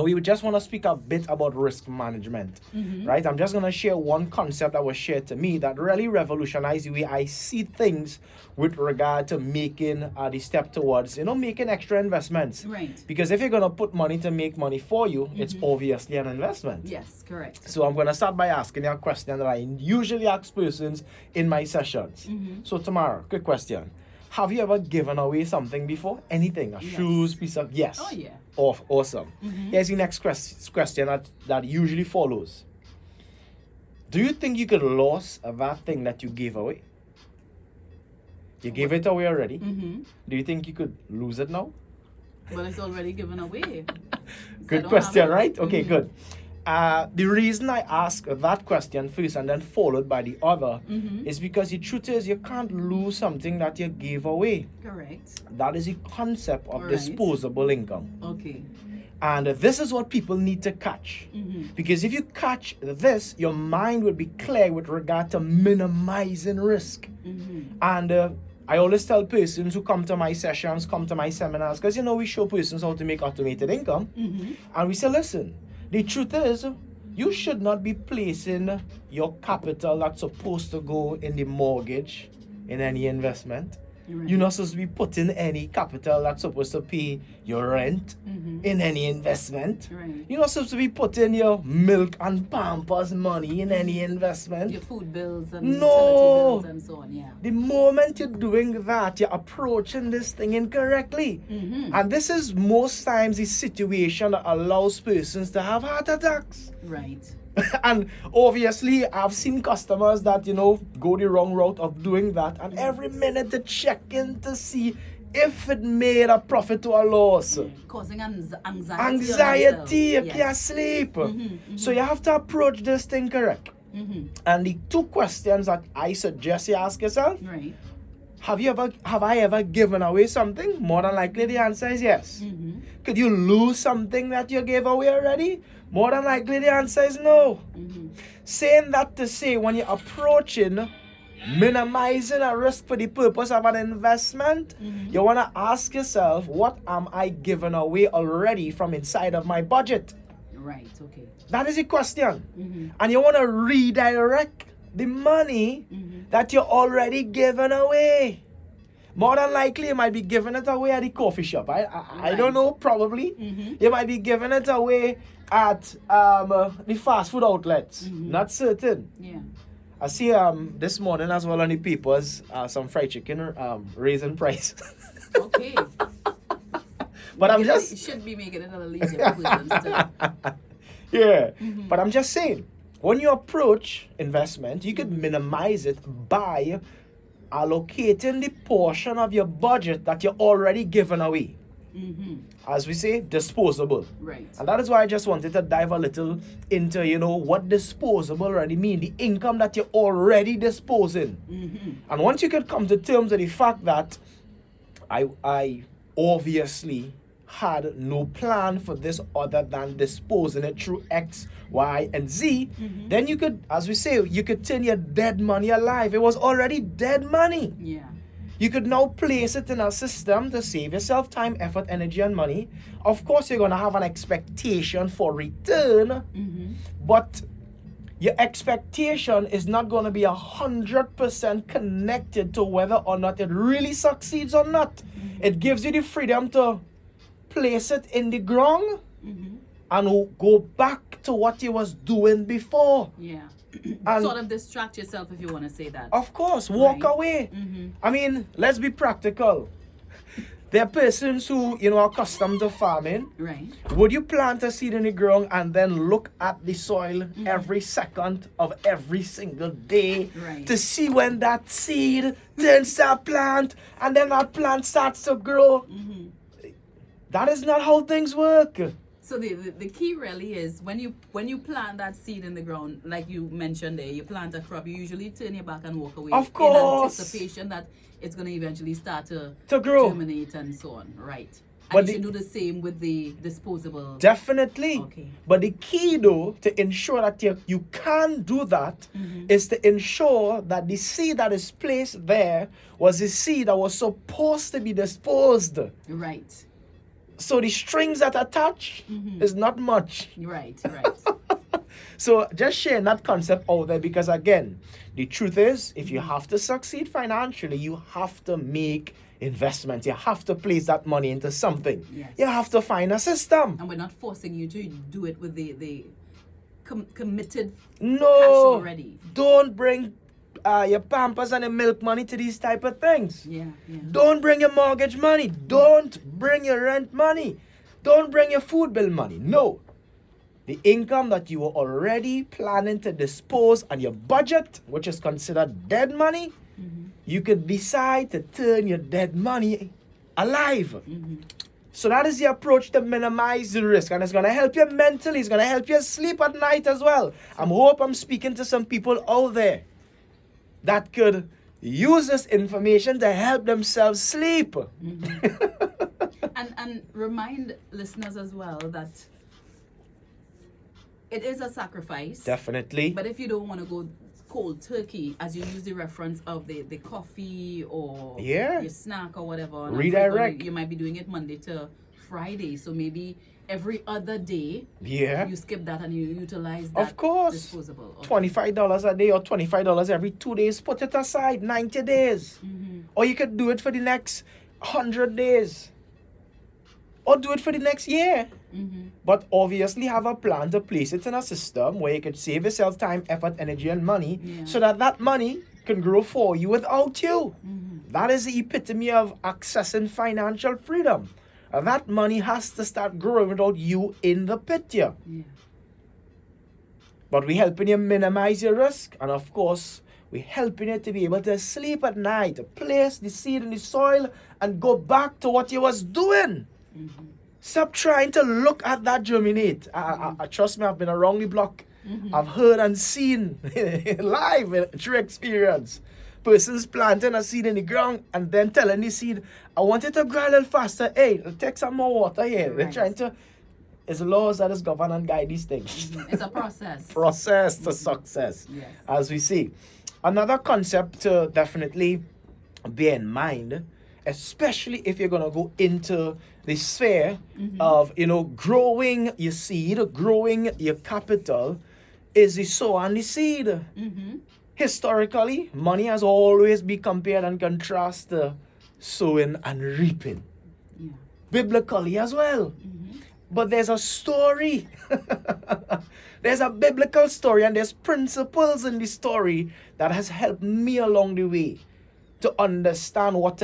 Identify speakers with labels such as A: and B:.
A: we just want to speak a bit about risk management, right? I'm just going to share one concept that was shared to me that really revolutionized the way I see things with regard to making the step towards, making extra investments.
B: Right.
A: Because if you're going to put money to make money for you, it's obviously an investment.
B: Yes, correct.
A: So I'm going to start by asking you a question that I usually ask persons in my sessions. So Tamara, quick question. Have you ever given away something before? Anything? Shoes, piece of... Yes.
B: Oh, yeah.
A: Awesome. Here's the next question that usually follows. Do you think you could lose that thing that you gave away? You gave it away already. Do you think you could lose it now?
B: Well, it's already given away.
A: Good question, right? Okay, good. The reason I ask that question first and then followed by the other is because the truth is you can't lose something that you gave away.
B: Correct.
A: That is the concept of
B: Right.
A: disposable income.
B: Okay.
A: And this is what people need to catch. Because if you catch this, your mind will be clear with regard to minimizing risk. And I always tell persons who come to my sessions, come to my seminars, because we show persons how to make automated income. And we say, listen, the truth is, you should not be placing your capital that's supposed to go in the mortgage in any investment.
B: Right.
A: You're not supposed to be putting any capital that's supposed to pay your rent in any investment.
B: Right.
A: You're not supposed to be putting your milk and Pampers money in any investment.
B: Your food bills and
A: No.
B: utility bills and so on, yeah.
A: The moment you're doing that, you're approaching this thing incorrectly. And this is most times the situation that allows persons to have heart attacks.
B: Right.
A: And obviously, I've seen customers that, go the wrong route of doing that. And every minute they check in to see if it made a profit or a loss.
B: Causing anxiety.
A: Anxiety, you
B: Yes.
A: can't sleep. So you have to approach this thing correct. And the two questions that I suggest you ask yourself,
B: Right.
A: have I ever given away something? More than likely the answer is yes. Could you lose something that you gave away already? More than likely the answer is no. Saying that to say, when you're approaching minimizing a risk for the purpose of an investment, you want to ask yourself, what am I giving away already from inside of my budget?
B: Right, okay.
A: That is the question. And you want to redirect the money that you're already giving away. More than likely, you might be giving it away at the coffee shop. I don't know, probably. You might be giving it away at the fast food outlets. Not certain.
B: Yeah.
A: I see this morning as well on the papers some fried chicken raising price.
B: Okay.
A: But I'm
B: You
A: just
B: should be making it a leisure person still.
A: yeah. But I'm just saying, when you approach investment, you could minimize it by allocating the portion of your budget that you're already giving away. As we say, disposable.
B: Right.
A: And that is why I just wanted to dive a little into, what disposable already mean, the income that you're already disposing. And once you could come to terms with the fact that I obviously had no plan for this other than disposing it through X, Y, and Z, then you could, as we say, you could turn your dead money alive. It was already dead money.
B: Yeah.
A: You could now place it in a system to save yourself time, effort, energy, and money. Of course, you're going to have an expectation for return, but your expectation is not going to be 100% connected to whether or not it really succeeds or not. It gives you the freedom to place it in the ground and go back to what you was doing before.
B: Yeah.
A: And
B: Sort of distract yourself, if you want to say that.
A: of course, walk
B: Right.
A: away. I mean, let's be practical. There are persons who, are accustomed to farming.
B: Right.
A: Would you plant a seed in the ground and then look at the soil every second of every single day
B: Right.
A: to see when that seed turns to a plant and then that plant starts to grow? That is not how things work.
B: So the key really is when you plant that seed in the ground, like you mentioned there, you plant a crop, you usually turn your back and walk away.
A: Of course.
B: In anticipation that it's going to eventually start to
A: grow.
B: germinate and so on. Right.
A: But
B: And you should do the same with the disposable.
A: Definitely.
B: Okay.
A: But the key though, to ensure that you can do that, is to ensure that the seed that is placed there was a seed that was supposed to be disposed.
B: Right.
A: So the strings that attach is not much.
B: Right.
A: So just sharing that concept out there, because again, the truth is, if you have to succeed financially, you have to make investments. You have to place that money into something.
B: Yes.
A: You have to find a system.
B: And we're not forcing you to do it with the committed cash
A: No,
B: already.
A: don't bring your Pampers and your milk money to these type of things.
B: Yeah.
A: Don't bring your mortgage money. Don't bring your rent money. Don't bring your food bill money. No. The income that you were already planning to dispose on your budget, which is considered dead money, you could decide to turn your dead money alive. So that is the approach to minimize the risk, and it's going to help you mentally. It's going to help you sleep at night as well. I hope I'm speaking to some people out there that could use this information to help themselves sleep.
B: And remind listeners as well that it is a sacrifice.
A: Definitely.
B: But if you don't want to go cold turkey, as you use the reference of the coffee or your snack or whatever, and
A: redirect.
B: You might be doing it Monday to Friday, so maybe every other day you skip that and you utilize that.
A: Of course.
B: Disposable. Okay.
A: $25 a day or $25 every 2 days. Put it aside 90 days. Or you could do it for the next 100 days. Or do it for the next year. But obviously have a plan to place it in a system where you could save yourself time, effort, energy, and money so that money can grow for you without you. That is the epitome of accessing financial freedom. That money has to start growing without you in the picture. But we're helping you minimize your risk. And of course, we're helping you to be able to sleep at night, to place the seed in the soil and go back to what you was doing. Stop trying to look at that germinate. I trust me, I've been around the block. I've heard and seen live through experience. Persons planting a seed in the ground and then telling the seed, I want it to grow a little faster. Hey, take some more water here.
B: Right.
A: They're trying to... It's laws that is govern and guide these things.
B: It's a process.
A: Process to success, as we see. Another concept to definitely bear in mind, especially if you're going to go into the sphere of, growing your seed, growing your capital, is the sow and the seed. Historically, money has always been compared and contrasted to sowing and reaping. Biblically as well. But there's a story. There's a biblical story, and there's principles in the story that has helped me along the way to understand what to